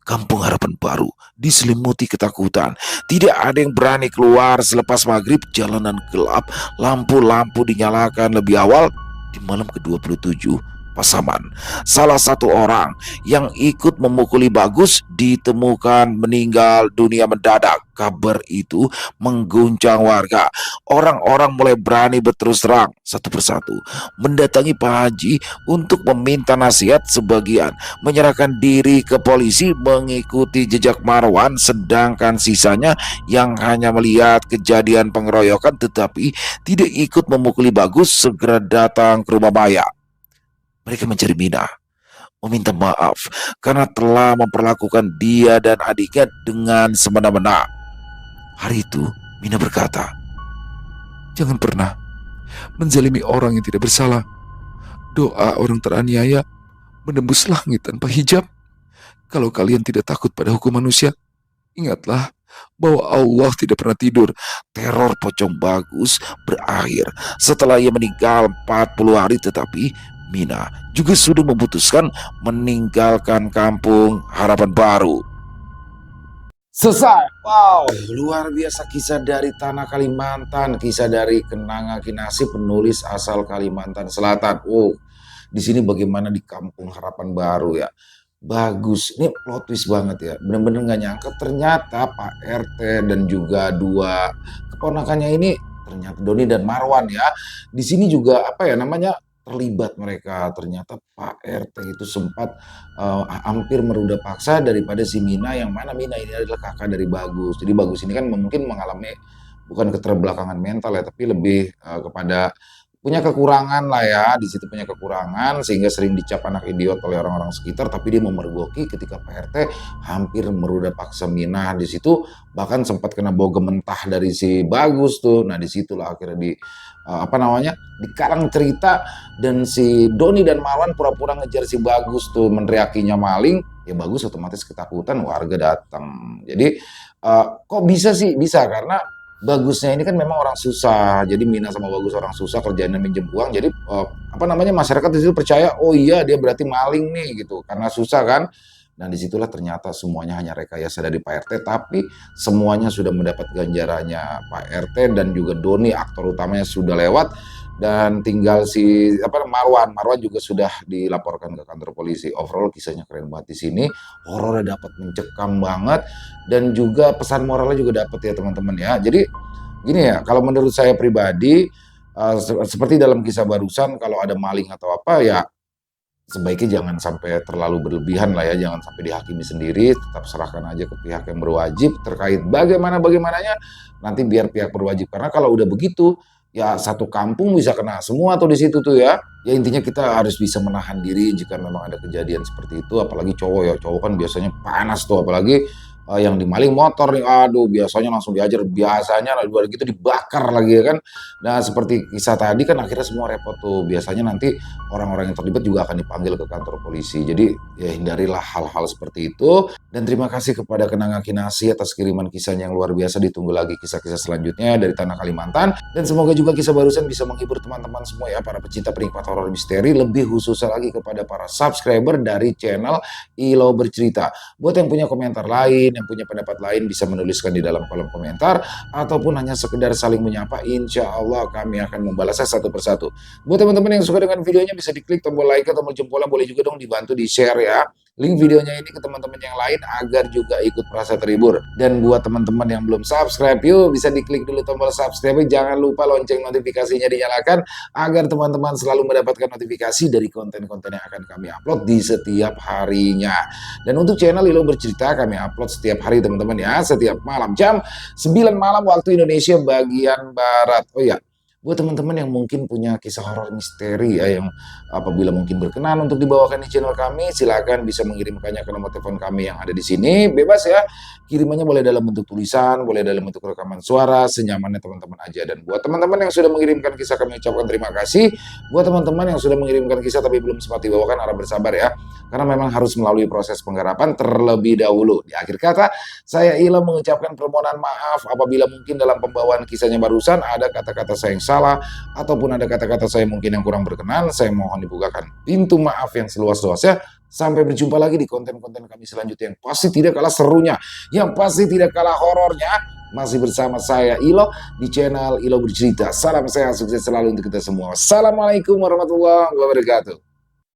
Kampung Harapan Baru diselimuti ketakutan. Tidak ada yang berani keluar selepas maghrib. Jalanan gelap, lampu-lampu dinyalakan lebih awal. Di malam ke-27, Pasaman, salah satu orang yang ikut memukuli Bagus ditemukan meninggal dunia mendadak. Kabar itu mengguncang warga. Orang-orang mulai berani berterus terang satu persatu mendatangi Pak Haji untuk meminta nasihat. Sebagian menyerahkan diri ke polisi mengikuti jejak Marwan, sedangkan sisanya yang hanya melihat kejadian pengeroyokan tetapi tidak ikut memukuli Bagus segera datang ke rumah Maya. Mereka mencari Mina, meminta maaf karena telah memperlakukan dia dan adiknya dengan semena-mena. Hari itu, Mina berkata, "Jangan pernah menzalimi orang yang tidak bersalah. Doa orang teraniaya menembus langit tanpa hijab. Kalau kalian tidak takut pada hukum manusia, ingatlah bahwa Allah tidak pernah tidur." Teror pocong Bagus berakhir setelah ia meninggal 40 hari, tetapi Mina juga sudah memutuskan meninggalkan Kampung Harapan Baru. Selesai. Wow, luar biasa kisah dari tanah Kalimantan, kisah dari Kenanga Kinasih, penulis asal Kalimantan Selatan. Oh, di sini bagaimana di Kampung Harapan Baru ya. Bagus, ini plot twist banget ya. Bener-bener nggak nyangka ternyata Pak RT dan juga 2 keponakannya ini, ternyata Doni dan Marwan ya. Di sini juga apa ya namanya, terlibat mereka. Ternyata Pak RT itu sempat hampir meruda paksa daripada si Mina, yang mana Mina ini adalah kakak dari Bagus. Jadi Bagus ini kan mungkin mengalami bukan keterbelakangan mental ya, tapi lebih kepada punya kekurangan lah ya, di situ punya kekurangan sehingga sering dicap anak idiot oleh orang-orang sekitar, tapi dia memergoki ketika Pak RT hampir merudah paksa Mina di situ, bahkan sempat kena bau mentah dari si Bagus tuh. Nah disitulah akhirnya apa namanya, dikalang cerita dan si Doni dan Marwan pura-pura ngejar si Bagus tuh, meneriakinya maling, ya Bagus otomatis ketakutan, warga datang. Jadi kok bisa sih? Bisa karena Bagusnya ini kan memang orang susah, jadi Mina sama Bagus orang susah kerjanya minjem uang, jadi apa namanya, masyarakat di situ percaya, oh iya dia berarti maling nih gitu, karena susah kan. Dan disitulah ternyata semuanya hanya rekayasa dari Pak RT, tapi semuanya sudah mendapat ganjarannya. Pak RT dan juga Doni aktor utamanya sudah lewat, dan tinggal si apa Marwan juga sudah dilaporkan ke kantor polisi. Overall kisahnya keren banget di sini, horornya dapat mencekam banget, dan juga pesan moralnya juga dapat ya teman-teman ya. Jadi gini ya, kalau menurut saya pribadi, seperti dalam kisah barusan, kalau ada maling atau apa ya sebaiknya jangan sampai terlalu berlebihan lah ya, jangan sampai dihakimi sendiri, tetap serahkan aja ke pihak yang berwajib terkait bagaimananya, nanti biar pihak berwajib, karena kalau udah begitu ya satu kampung bisa kena semua tuh di situ tuh ya. Ya intinya kita harus bisa menahan diri jika memang ada kejadian seperti itu, apalagi cowok ya, cowok kan biasanya panas tuh, apalagi yang dimaling motor nih, aduh biasanya langsung diajar, biasanya luar gitu dibakar lagi ya kan. Nah seperti kisah tadi kan akhirnya semua repot tuh, biasanya nanti orang-orang yang terlibat juga akan dipanggil ke kantor polisi. Jadi ya hindarilah hal-hal seperti itu. Dan terima kasih kepada Kenanga Kinasi atas kiriman kisahnya yang luar biasa. Ditunggu lagi kisah-kisah selanjutnya dari Tanah Kalimantan. Dan semoga juga kisah barusan bisa menghibur teman-teman semua ya, para pecinta penikmat horor misteri. Lebih khususnya lagi kepada para subscriber dari channel Ilo Bercerita. Buat yang punya komentar lain, yang punya pendapat lain, bisa menuliskan di dalam kolom komentar. Ataupun hanya sekedar saling menyapa, insya Allah kami akan membalasnya satu persatu. Buat teman-teman yang suka dengan videonya, bisa diklik tombol like atau tombol jempolnya, boleh juga dong dibantu di share ya link videonya ini ke teman-teman yang lain agar juga ikut merasa terhibur. Dan buat teman-teman yang belum subscribe, yuk bisa diklik dulu tombol subscribe, jangan lupa lonceng notifikasinya dinyalakan agar teman-teman selalu mendapatkan notifikasi dari konten-konten yang akan kami upload di setiap harinya. Dan untuk channel Ilo Bercerita kami upload setiap hari teman-teman ya, setiap malam jam 9 malam waktu Indonesia bagian Barat. Oh ya, buat teman-teman yang mungkin punya kisah horor misteri ya, yang apabila mungkin berkenan untuk dibawakan di channel kami, silakan bisa mengirimkannya ke nomor telepon kami yang ada di sini. Bebas ya, kirimannya boleh dalam bentuk tulisan, boleh dalam bentuk rekaman suara, senyamannya teman-teman aja. Dan buat teman-teman yang sudah mengirimkan kisah, kami ucapkan terima kasih. Buat teman-teman yang sudah mengirimkan kisah tapi belum sempat dibawakan, harap bersabar ya, karena memang harus melalui proses penggarapan terlebih dahulu. Di akhir kata, saya Ila mengucapkan permohonan maaf apabila mungkin dalam pembawaan kisahnya barusan ada kata-kata saya yang salah, ataupun ada kata-kata saya mungkin yang kurang berkenan. Saya mohon dibukakan pintu maaf yang seluas-luasnya. Sampai berjumpa lagi di konten-konten kami selanjutnya yang pasti tidak kalah serunya, yang pasti tidak kalah horornya. Masih bersama saya Ilo di channel Ilo Bercerita. Salam sehat, sukses selalu untuk kita semua. Assalamualaikum warahmatullahi wabarakatuh.